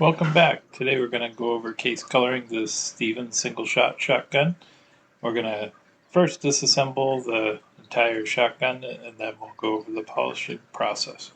Welcome back. Today we're going to go over case coloring this Stevens single shot shotgun. We're going to first disassemble the entire shotgun and then we'll go over the polishing process.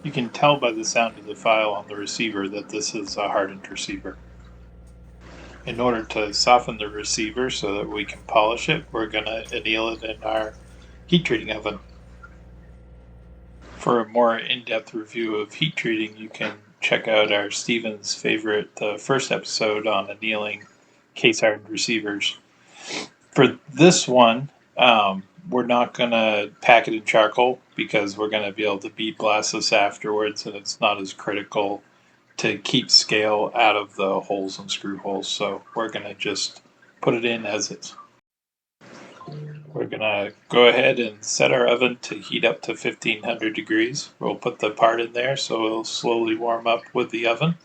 You can tell by the sound of the file on the receiver that this is a hardened receiver. In order to soften the receiver so that we can polish it, we're going to anneal it in our heat treating oven. For a more in-depth review of heat treating, you can check out our Stevens favorite, the first episode on annealing case hardened receivers. For this one, we're not going to pack it in charcoal because we're going to be able to bead blast this afterwards, and it's not as critical to keep scale out of the holes and screw holes. So we're going to just put it in as is. We're going to go ahead and set our oven to heat up to 1500 degrees. We'll put the part in there so it'll slowly warm up with the oven.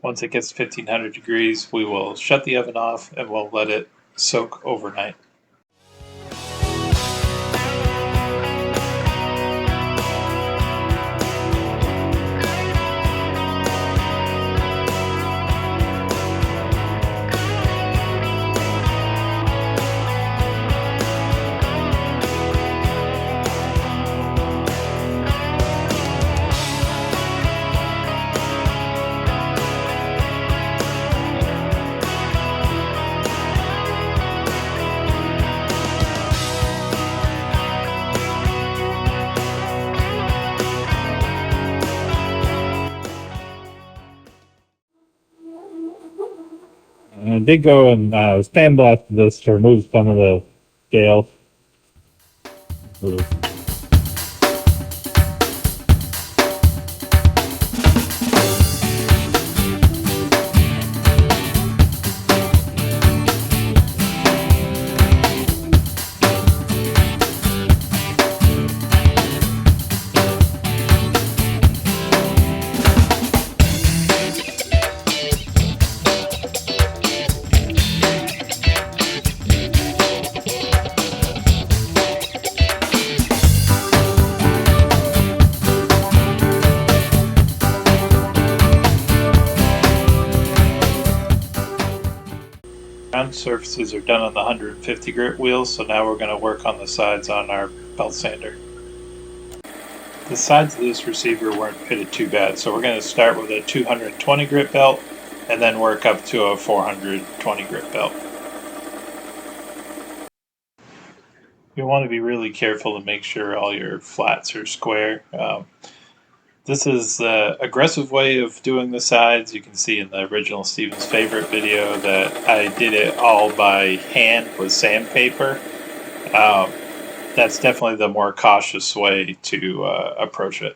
Once it gets 1500 degrees, we will shut the oven off and we'll let it soak overnight. I did go and sandblast this to remove some of the scale. Ground surfaces are done on the 150 grit wheels, so now we're going to work on the sides on our belt sander. The sides of this receiver weren't pitted too bad, so we're going to start with a 220 grit belt and then work up to a 420 grit belt. You want to be really careful to make sure all your flats are square. This is the aggressive way of doing the sides. You can see in the original Stevens favorite video that I did it all by hand with sandpaper. That's definitely the more cautious way to approach it.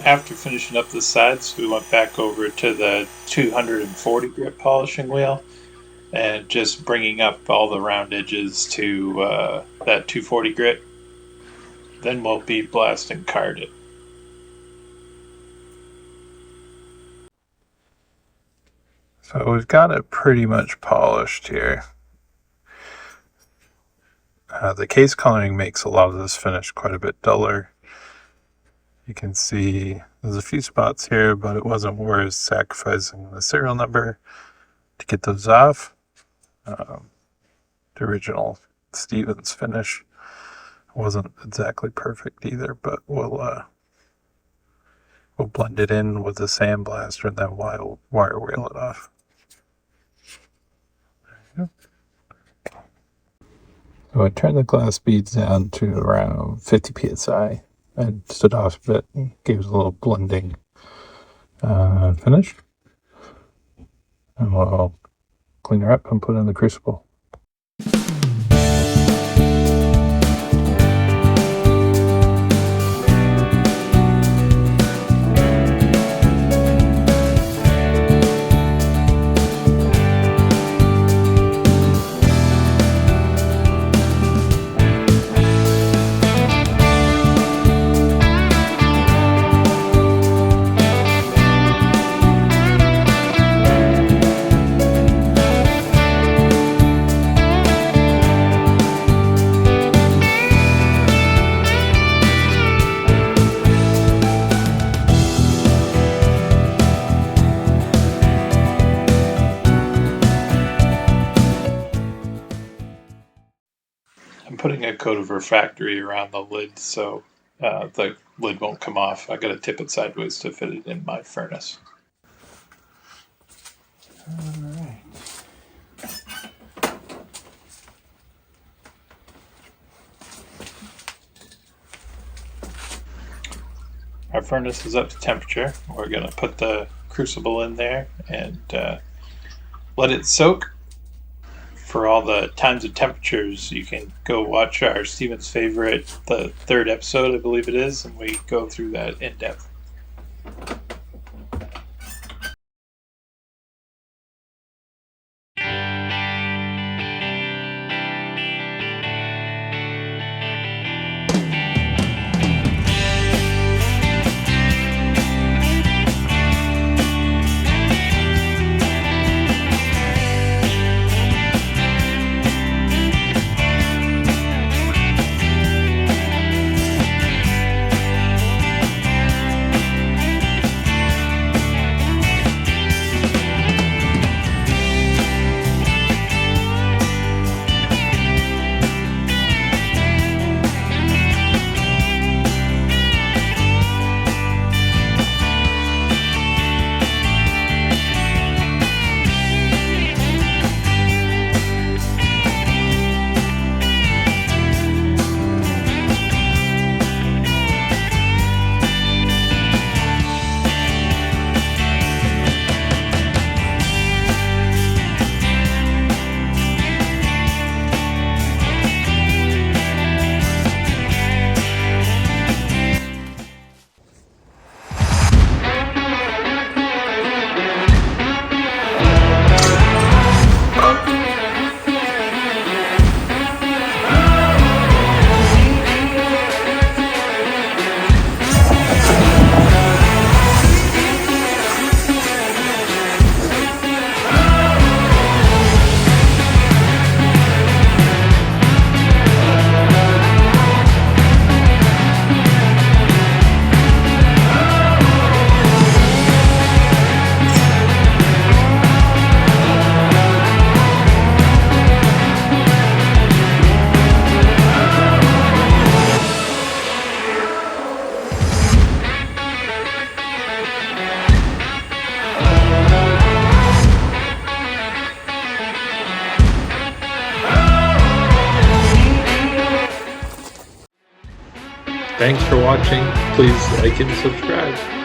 After finishing up the sides, we went back over to the 240 grit polishing wheel and just bringing up all the round edges to that 240 grit. Then we'll bead blast and card it. So we've got it pretty much polished here. The case coloring makes a lot of this finish quite a bit duller. You can see there's a few spots here, but it wasn't worth sacrificing the serial number to get those off. The original Stevens finish. Wasn't exactly perfect either, but we'll blend it in with the sandblaster and then wire wheel it off. There you go. So I turned the glass beads down to around 50 psi and stood off a bit and gave it a little blending finish. And we'll clean her up and put it in the Crucible. I'm putting a coat of refractory around the lid so the lid won't come off. I got to tip it sideways to fit it in my furnace. All right. Our furnace is up to temperature. We're going to put the Crucible in there and let it soak. For all the times and temperatures, you can go watch our Stevens Favorite, the 3rd episode, I believe it is, and we go through that in depth. Thanks for watching. Please like and subscribe.